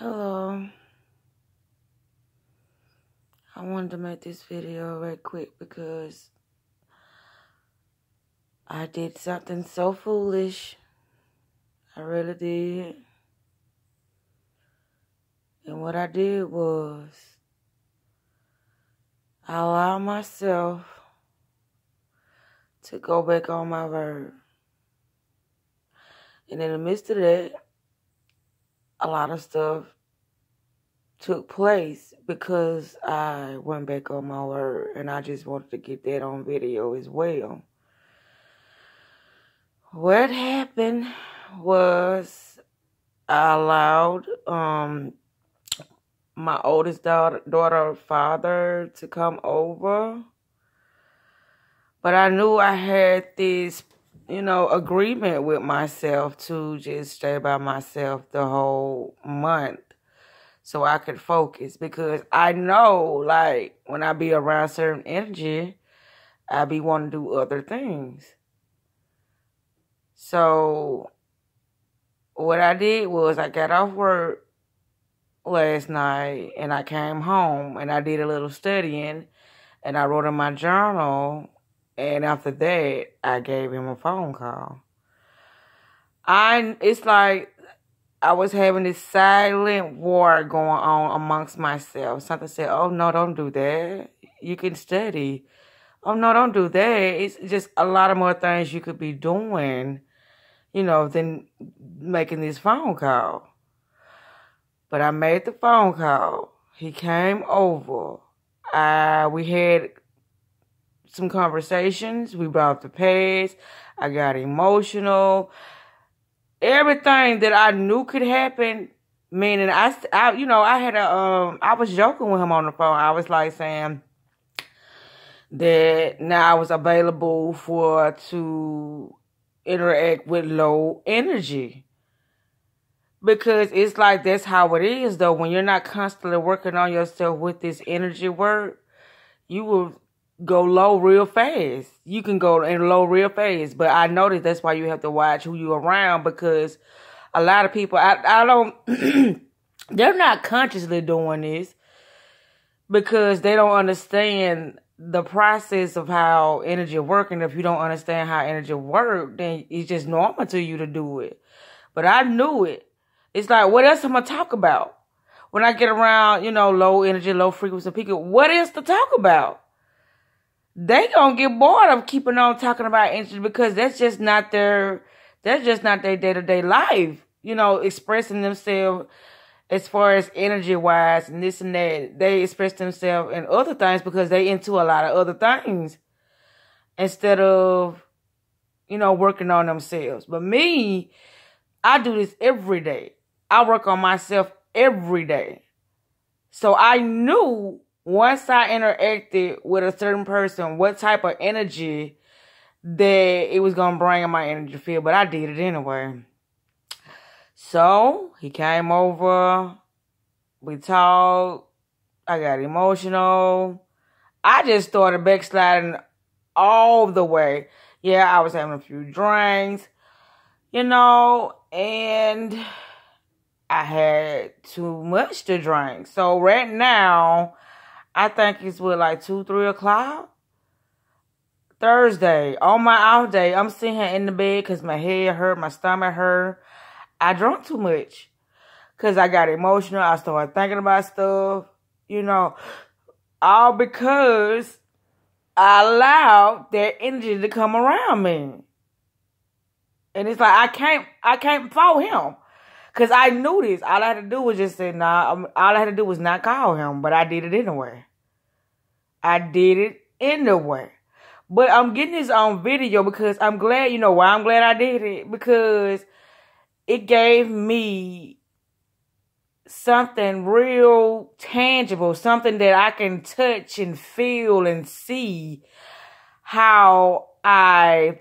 Hello. I wanted to make this video right quick because I did something so foolish. I really did. And what I did was I allowed myself to go back on my word. And in the midst of that, a lot of stuff took place because I went back on my word. And I just wanted to get that on video as well. What happened was I allowed my oldest daughter father to come over. But I knew I had this, agreement with myself to just stay by myself the whole month so I could focus. Because I know, like, when I be around certain energy, I be wanting to do other things. So what I did was I got off work last night and I came home and I did a little studying and I wrote in my journal, and after that I gave him a phone call. It's like I was having this silent war going on amongst myself. Something said, oh no, don't do that. You can study. Oh no, don't do that. It's just a lot of more things you could be doing, than making this phone call. But I made the phone call. He came over. We had some conversations. We brought up the past. I got emotional. Everything that I knew could happen. Meaning, I was joking with him on the phone. I was like saying that now I was available to interact with low energy. Because it's like that's how it is, though. When you're not constantly working on yourself with this energy work, you will go low real fast. You can go in low real fast. But I noticed that's why you have to watch who you're around, because a lot of people, I don't, they're not consciously doing this because they don't understand the process of how energy works. And if you don't understand how energy works, then it's just normal to you to do it. But I knew it. It's like, what else am I talk about? When I get around, low energy, low frequency people, what else to talk about? They gonna get bored of keeping on talking about energy because that's just not their day-to-day life. Expressing themselves as far as energy-wise and this and that. They express themselves in other things because they into a lot of other things instead of, working on themselves. But me, I do this every day. I work on myself every day. So I knew once I interacted with a certain person, what type of energy that it was going to bring in my energy field. But I did it anyway. So he came over. We talked. I got emotional. I just started backsliding all the way. Yeah, I was having a few drinks, and I had too much to drink. So right now, I think it's like 2, 3 o'clock. Thursday, on my off day, I'm sitting here in the bed because my head hurt, my stomach hurt. I drank too much because I got emotional. I started thinking about stuff, all because I allowed that energy to come around me. And it's like, I can't fault him. Because I knew this. All I had to do was just say, nah. All I had to do was not call him. But I did it anyway. But I'm getting this on video because I'm glad, why I'm glad I did it? Because it gave me something real tangible. Something that I can touch and feel and see how I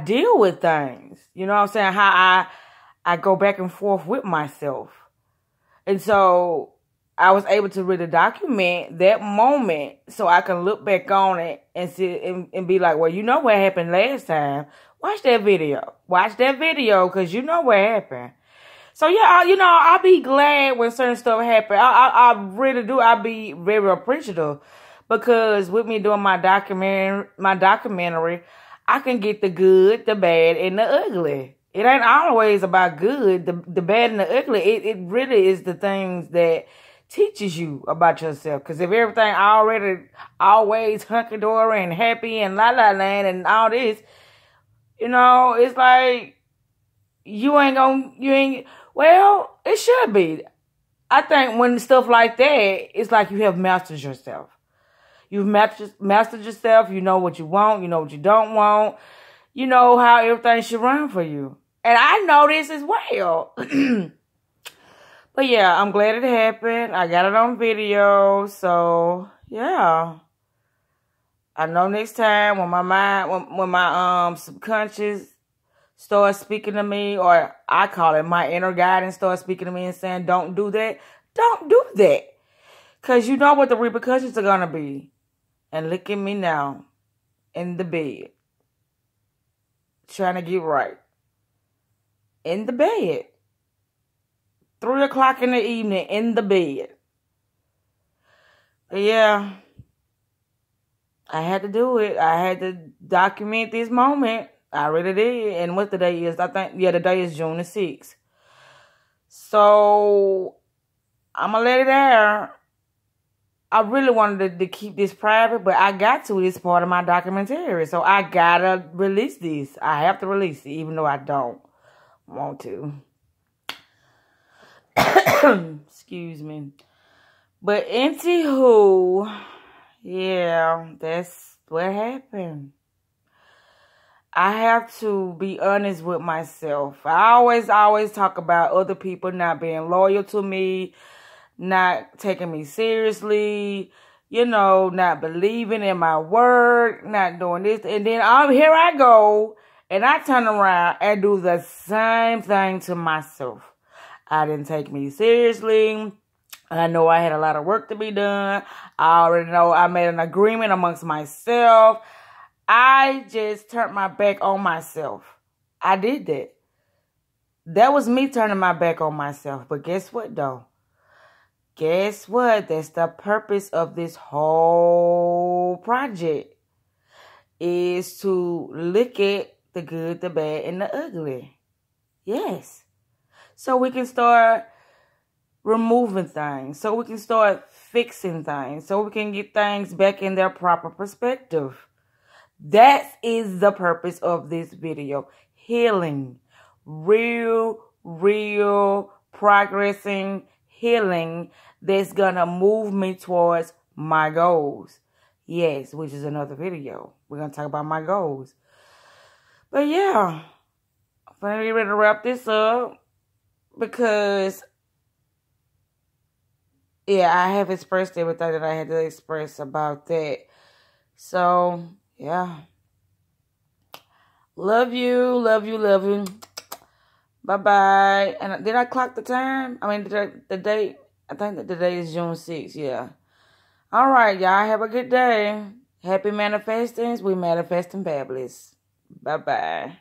deal with things. You know what I'm saying? How I go back and forth with myself. And so I was able to really document that moment so I can look back on it and see and be like, well, you know what happened last time. Watch that video. Watch that video because you know what happened. So yeah, I'll be glad when certain stuff happen. I really do. I'll be very appreciative because with me doing my documentary, I can get the good, the bad, and the ugly. It ain't always about good, the bad and the ugly. It really is the things that teaches you about yourself. Because if everything always hunky-dory and happy and la-la-land and all this, it's like well, it should be. I think when stuff like that, it's like you have mastered yourself. You've mastered yourself. You know what you want. You know what you don't want. You know how everything should run for you. And I know this as well. But yeah, I'm glad it happened. I got it on video. So yeah. I know next time when my mind, when my subconscious starts speaking to me, or I call it my inner guidance starts speaking to me and saying, don't do that. Don't do that. Because you know what the repercussions are going to be. And look at me now in the bed. Trying to get right. In the bed. 3 o'clock in the evening in the bed. But yeah. I had to do it. I had to document this moment. I really did. And what the day is, I think, the day is June the 6th. So, I'm going to let it air. I really wanted to keep this private, but I got to. It's part of my documentary. So, I got to release this. I have to release it, even though I don't want to. Excuse me. But anywho, yeah, that's what happened. I have to be honest with myself. I always talk about other people not being loyal to me, not taking me seriously, not believing in my word, not doing this. And then here I go, and I turn around and do the same thing to myself. I didn't take me seriously. I know I had a lot of work to be done. I already know I made an agreement amongst myself. I just turned my back on myself. I did that. That was me turning my back on myself. But guess what, though? Guess what? That's the purpose of this whole project. Is to look at the good, the bad, and the ugly. Yes. So we can start removing things. So we can start fixing things. So we can get things back in their proper perspective. That is the purpose of this video. Healing. Real progressing healing that's gonna move me towards my goals. Yes, which is another video. We're gonna talk about my goals. But yeah, I'm gonna get ready to wrap this up because yeah, I have expressed everything that I had to express about that. So yeah. Love you. Bye-bye. And did I clock the time? I mean, the date? I think that the date is June 6th. Yeah. All right, y'all. Have a good day. Happy manifestings. We manifesting fabulous. Bye-bye.